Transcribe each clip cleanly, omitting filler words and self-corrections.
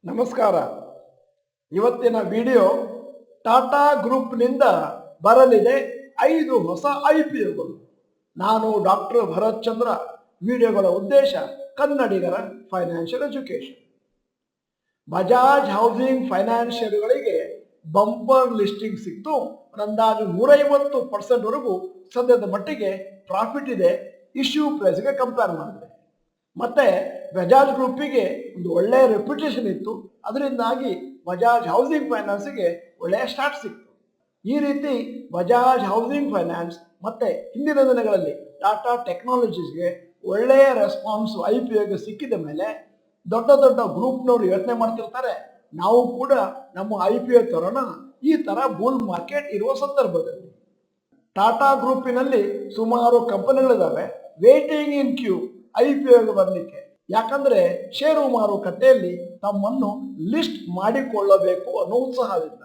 ನಮಸ್ಕಾರ. ಇವತ್ತಿನ ವಿಡಿಯೋ ಟಾಟಾ ಗ್ರೂಪ್ನಿಂದ ಬರಲಿದೆ 5 ಹೊಸ IPOಗಳು. ನಾನು ಡಾಕ್ಟರ್ ಭರತ್ ಚಂದ್ರ. ವಿಡಿಯೋಗಳ ಉದ್ದೇಶ ಕನ್ನಡಿಗರ financial education. Bajaj housing finance ಷೇರುಗಳಿಗೆ ಬಂಪರ್ ಲಿಸ್ಟಿಂಗ್ ಸಿಕ್ತು. ಅಂದಾಜು 150% ವರೆಗೂ ಸದ್ಯದ ಮಟ್ಟಿಗೆ ಪ್ರಾಫಿಟ್ ಇದೆ ಇಶ್ಯೂ ಪ್ರೈಸ್ಗೆ ಕಂಪೇರ್ ಮಾಡಿದ್ರೆ. ಮತ್ತೆ ಬಜಾಜ್ ಗ್ರೂಪಿಗೆ ಒಂದು ಒಳ್ಳೆಯ ರೆಪ್ಯುಟೇಷನ್ ಇತ್ತು, ಅದರಿಂದಾಗಿ ಬಜಾಜ್ ಹೌಸಿಂಗ್ ಫೈನಾನ್ಸ್ಗೆ ಒಳ್ಳೆಯ ಸ್ಟಾರ್ಟ್ ಸಿಕ್ತು. ಈ ರೀತಿ ಬಜಾಜ್ ಹೌಸಿಂಗ್ ಫೈನಾನ್ಸ್ ಮತ್ತೆ ಹಿಂದಿನ ದಿನಗಳಲ್ಲಿ ಟಾಟಾ ಟೆಕ್ನಾಲಜೀಸ್ಗೆ ಒಳ್ಳೆಯ ರೆಸ್ಪಾನ್ಸ್ IPOಗೆ ಸಿಕ್ಕಿದ ಮೇಲೆ ದೊಡ್ಡ ದೊಡ್ಡ ಗ್ರೂಪ್ನವರು ಯೋಚನೆ ಮಾಡ್ತಿರ್ತಾರೆ, ನಾವು ಕೂಡ ನಮ್ಮ IPO ತರೋಣ ಈ ತರ ಬುಲ್ ಮಾರ್ಕೆಟ್ ಇರುವ ಸಂದರ್ಭದಲ್ಲಿ. ಟಾಟಾ ಗ್ರೂಪಿನಲ್ಲಿ ಸುಮಾರು ಕಂಪನಿಗಳಿದಾವೆ ವೇಟಿಂಗ್ ಇನ್ ಕ್ಯೂ IPOಗೆ ಬರಲಿಕ್ಕೆ. ಯಾಕಂದ್ರೆ ಷೇರು ಮಾರುಕಟ್ಟೆಯಲ್ಲಿ ತಮ್ಮನ್ನು ಲಿಸ್ಟ್ ಮಾಡಿಕೊಳ್ಳಬೇಕು ಅನ್ನೋ ಉತ್ಸಾಹದಿಂದ.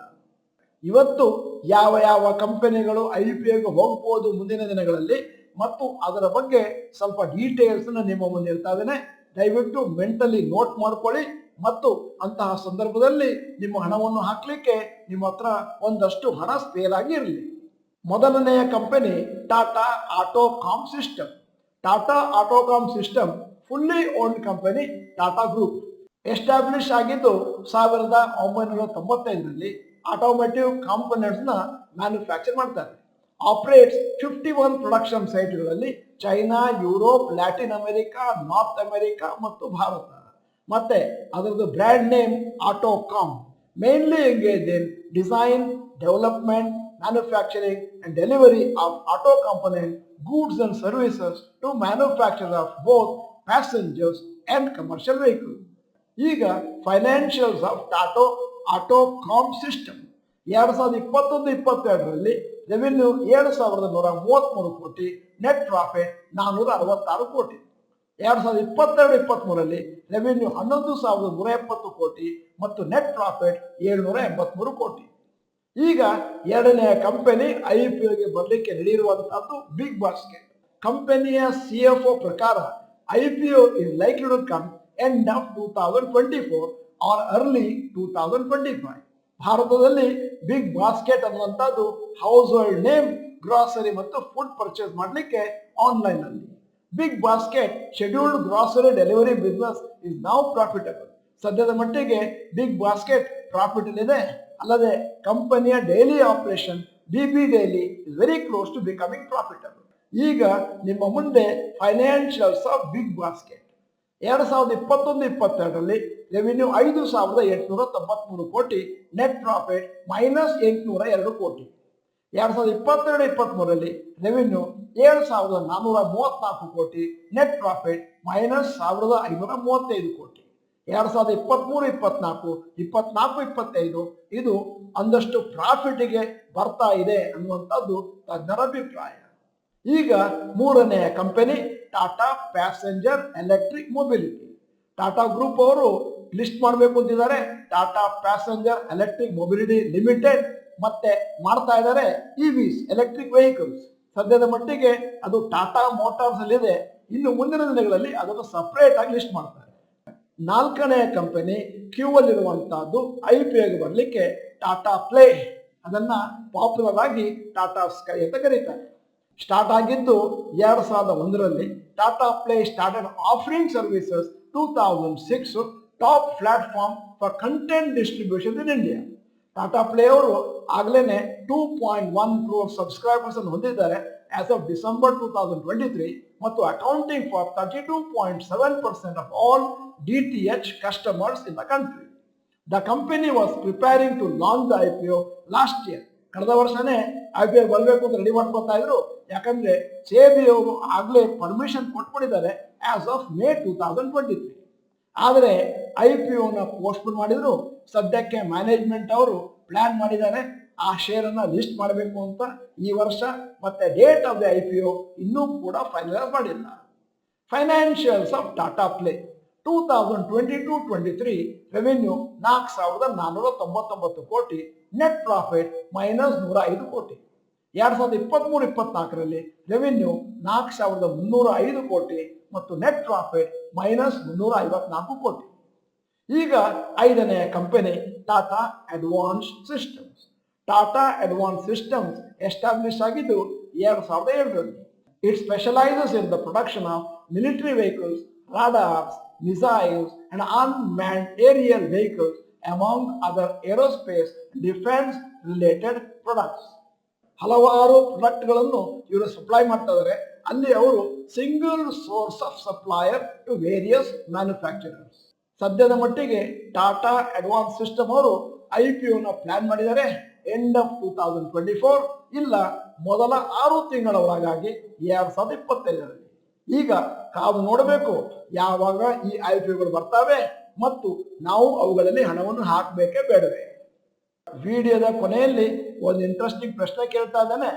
ಇವತ್ತು ಯಾವ ಯಾವ ಕಂಪನಿಗಳು IPOಗೆ ಹೋಗಬಹುದು ಮುಂದಿನ ದಿನಗಳಲ್ಲಿ ಮತ್ತು ಅದರ ಬಗ್ಗೆ ಸ್ವಲ್ಪ ಡೀಟೇಲ್ಸ್ ನಿಮ್ಮ ಮುಂದೆ ಇರ್ತಾ ಇದ್ದೇನೆ. ದಯವಿಟ್ಟು ಮೆಂಟಲಿ ನೋಟ್ ಮಾಡ್ಕೊಳ್ಳಿ ಮತ್ತು ಅಂತಹ ಸಂದರ್ಭದಲ್ಲಿ ನಿಮ್ಮ ಹಣವನ್ನು ಹಾಕ್ಲಿಕ್ಕೆ ನಿಮ್ಮ ಹತ್ರ ಒಂದಷ್ಟು ಹಣ ಸ್ಪೇರ್ ಆಗಿ ಇರಲಿ. ಮೊದಲನೆಯ company Tata Autocomp system. Tata Autocomp system fully owned company Tata group. Establish ಆಗಿದ್ದು 1995ರಲ್ಲಿ. ಆಟೋಮೇಟಿವ್ ಕಾಂಪೊನೆಂಟ್ಸ್ ನ ಮ್ಯಾನುಫ್ಯಾಕ್ಚರ್ ಮಾಡ್ತಾರೆ. ಆಪರೇಟ್ಸ್ 51 ಪ್ರೊಡಕ್ಷನ್ ಸೈಟ್ಗಳಲ್ಲಿ China, Europe, Latin America, north America ಮತ್ತು ಭಾರತ. ಮತ್ತೆ ಅದರದ್ದು brand name Autocomp. Mainly engage in design, development, manufacturing and delivery of auto component goods and services to manufacturers of both passengers and commercial vehicles. ಈಗ financials of Tata Autocomp system 2021-22ರಲ್ಲಿ revenue 7,133 crore, net profit 466 ಕೋಟಿ. 2022-23ರಲ್ಲಿ revenue 11,170 ಕೋಟಿ ಮತ್ತು net profit 783 ಕೋಟಿ. ಈಗ ಎರಡನೆಯ company IPOಗೆ ಬರಲಿಕ್ಕೆ ನಡೆಯಿರುವಂತಹದ್ದು big basket. ಕಂಪನಿಯ CFO ಪ್ರಕಾರ IPO is likely to come end of 2024 or early 2025. ಭಾರತದಲ್ಲಿ ಬಿಗ್ ಬಾಸ್ಕೆಟ್ ಅನ್ನುವಂಥದ್ದು ಹೌಸ್ ಹೋಲ್ಡ್ ನೇಮ್, ಗ್ರಾಸರಿ ಮತ್ತು ಫುಡ್ ಪರ್ಚೇಸ್ ಮಾಡಲಿಕ್ಕೆ ಆನ್ಲೈನ್ ಅಲ್ಲಿ. Big basket scheduled grocery delivery business is now profitable. ಸದ್ಯದ ಮಟ್ಟಿಗೆ ಬಿಗ್ ಬಾಸ್ಕೆಟ್ ಪ್ರಾಫಿಟ್ ಇದೆ. ಅಲ್ಲದೆ ಕಂಪನಿಯ daily operation BB daily is very close to becoming profitable. ಈಗ ನಿಮ್ಮ ಮುಂದೆ ಫೈನಾನ್ಷಿಯಲ್ಸ್ ಆಫ್ ಬಿಗ್ ಬಾಸ್ಕೆಟ್. 2021-22ರಲ್ಲಿ ರೆವಿನ್ಯೂ 5,893 ಕೋಟಿ, ನೆಟ್ ಪ್ರಾಫಿಟ್ -802 ಕೋಟಿ. 2022-23ರಲ್ಲಿ ರೆವಿನ್ಯೂ 7,434 ಕೋಟಿ, ನೆಟ್ ಪ್ರಾಫಿಟ್ -1,535 ಕೋಟಿ. 2023-24, 24-25 ಇದು ಒಂದಷ್ಟು ಪ್ರಾಫಿಟ್ಗೆ ಬರ್ತಾ ಇದೆ ಅನ್ನುವಂಥದ್ದು ತಜ್ಞರ ಅಭಿಪ್ರಾಯ. ಈಗ ಮೂರನೆಯ company Tata passenger electric mobility. Tata group ಅವರು ಲಿಸ್ಟ್ ಮಾಡಬೇಕು ಅಂತಿದ್ದಾರೆ Tata passenger electric mobility limited. ಮತ್ತೆ ಮಾಡ್ತಾ ಇದ್ದಾರೆ EVs, ಎಲೆಕ್ಟ್ರಿಕ್ ವೆಹಿಕಲ್ಸ್. ಸದ್ಯದ ಮಟ್ಟಿಗೆ ಅದು ಟಾಟಾ ಮೋಟಾರ್ಸ್ ಅಲ್ಲಿ ಇದೆ. ಇನ್ನು ಮುಂದಿನ ದಿನಗಳಲ್ಲಿ ಅದನ್ನು ಸಪರೇಟ್ ಆಗಿ ಲಿಸ್ಟ್ ಮಾಡ್ತಾರೆ. ನಾಲ್ಕನೆಯ ಕಂಪನಿ ಕ್ಯೂ ಅಲ್ಲಿರುವಂತಹದ್ದು IPOಗೆ ಬರಲಿಕ್ಕೆ ಟಾಟಾ ಪ್ಲೇ. ಅದನ್ನ ಪಾಪ್ಯುಲರ್ ಆಗಿ ಟಾಟಾ ಸ್ಕೈ ಅಂತ ಕರೀತಾರೆ. ಸ್ಟಾರ್ಟ್ ಆಗಿದ್ದು 2001ರಲ್ಲಿ. Tata play started offering services 2006, top platform for content distribution in India. Tata play ಅವರು ಆಗ್ಲೇನೆ 2.1 crore ಸಬ್ಸ್ಕ್ರೈಬರ್ಸ್ ಅನ್ನು ಹೊಂದಿದ್ದಾರೆ ಆಸ್ ಆಫ್ ಡಿಸೆಂಬರ್ 2023 ಮತ್ತು accounting for 32.7% of all DTH customers in the country. The company was preparing to launch the IPO last year. ಕಳೆದ ವರ್ಷನೇ IPO ಬರಬೇಕು ಅಂತ ready ಮಾಡ್ಕೊತಾ ಇದ್ರು. ಯಾಕಂದ್ರೆ SEBI ಅವರು ಆಗ್ಲೇ ಪರ್ಮಿಷನ್ ಕೊಟ್ಬಿಟ್ಟಿದ್ದಾರೆ ಆಸ್ ಆಫ್ May 2023. ಆದರೆ IPOನ ಪೋಸ್ಟ್ಪೋನ್ ಮಾಡಿದ್ರು. ಸದ್ಯಕ್ಕೆ ಮ್ಯಾನೇಜ್ಮೆಂಟ್ ಅವರು ಪ್ಲಾನ್ ಮಾಡಿದ್ದಾರೆ ಆ ಶೇರ್ ಅನ್ನ ಲಿಸ್ಟ್ ಮಾಡಬೇಕು ಅಂತ ಈ ವರ್ಷ. ಮತ್ತೆ ಡೇಟ್ ಆಫ್ ದ IPO ಇನ್ನೂ ಕೂಡ ಫೈನಲೈಸ್ ಮಾಡಿಲ್ಲ. Financials of Tata play 2022-23 revenue 4,499 ಕೋಟಿ, ನೆಟ್ ಪ್ರಾಫಿಟ್ -105 ಕೋಟಿ. 2023-24ರಲ್ಲಿ ರೆವಿನ್ಯೂ 4,305 ಕೋಟಿ ಮತ್ತು ನೆಟ್ ಪ್ರಾಫಿಟ್ -354 ಕೋಟಿ. ಈಗ ಐದನೆಯ company Tata advance systems. Tata advance systems establish ಆಗಿದ್ದು 2007ರಲ್ಲಿ. It specialises in the production of military vehicles, radars, missiles and unmanned aerial vehicles among other aerospace defence related products. ಹಲವಾರು ಪ್ರಾಡಕ್ಟ್ಗಳನ್ನು ಇವರು ಸಪ್ಲೈ ಮಾಡ್ತಾ ಇದ್ದಾರೆ. ಅಲ್ಲಿ ಅವರು single source of supplier to various manufacturers. ಸದ್ಯದ ಮಟ್ಟಿಗೆ ಟಾಟಾ ಅಡ್ವಾನ್ಸ್ ಸಿಸ್ಟಮ್ ಅವರು IPOನ ಪ್ಲಾನ್ ಮಾಡಿದ್ದಾರೆ ಎಂಡ್ ಆಫ್ 2024 ಇಲ್ಲ ಮೊದಲ 6 ತಿಂಗಳ ಒಳಗಾಗಿ 2025ರಲ್ಲಿ. ಈಗ ಕಾದು ನೋಡಬೇಕು ಯಾವಾಗ ಈ IPOಗಳು ಬರ್ತಾವೆ ಮತ್ತು ನಾವು ಅವುಗಳಲ್ಲಿ ಹಣವನ್ನು ಹಾಕಬೇಕೇ ಬೇಡವೇ. ವಿಡಿಯೋದ ಕೊನೆಯಲ್ಲಿ ಒಂದು ಇಂಟ್ರೆಸ್ಟಿಂಗ್ ಪ್ರಶ್ನೆ ಕೇಳ್ತಾ ಇದ್ದಾನೆ.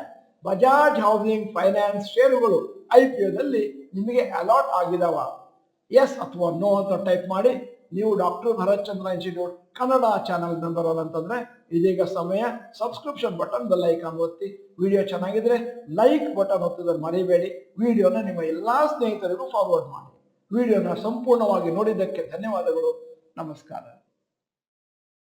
ಬಜಾಜ್ ಹೌಸಿಂಗ್ ಫೈನಾನ್ಸ್ ಷೇರುಗಳು IPOದಲ್ಲಿ ನಿಮಗೆ ಅಲಾಟ್ ಆಗಿದಾವ? ಎಸ್ ಅಥವಾ ನೋ ಅಂತ ಟೈಪ್ ಮಾಡಿ. ನೀವು ಡಾಕ್ಟರ್ ಭರತ್ ಚಂದ್ರ ಇನ್ಸ್ಟಿಟ್ಯೂಟ್ ಕನ್ನಡ ಚಾನಲ್ ಮೆಂಬರ್ ಅಂತಂದ್ರೆ ಇದೀಗ ಸಮಯ. ಸಬ್ಸ್ಕ್ರಿಪ್ಷನ್ ಬಟನ್, ಬೆಲ್ ಐಕಾನ್ ಒತ್ತಿ. ವಿಡಿಯೋ ಚೆನ್ನಾಗಿದ್ರೆ ಲೈಕ್ ಬಟನ್ ಒತ್ತೋದನ್ನು ಮರಿಬೇಡಿ. ವಿಡಿಯೋನ ನಿಮ್ಮ ಎಲ್ಲಾ ಸ್ನೇಹಿತರಿಗೂ ಫಾರ್ವರ್ಡ್ ಮಾಡಿ. ವಿಡಿಯೋನ ಸಂಪೂರ್ಣವಾಗಿ ನೋಡಿದ್ದಕ್ಕೆ ಧನ್ಯವಾದಗಳು. ನಮಸ್ಕಾರ.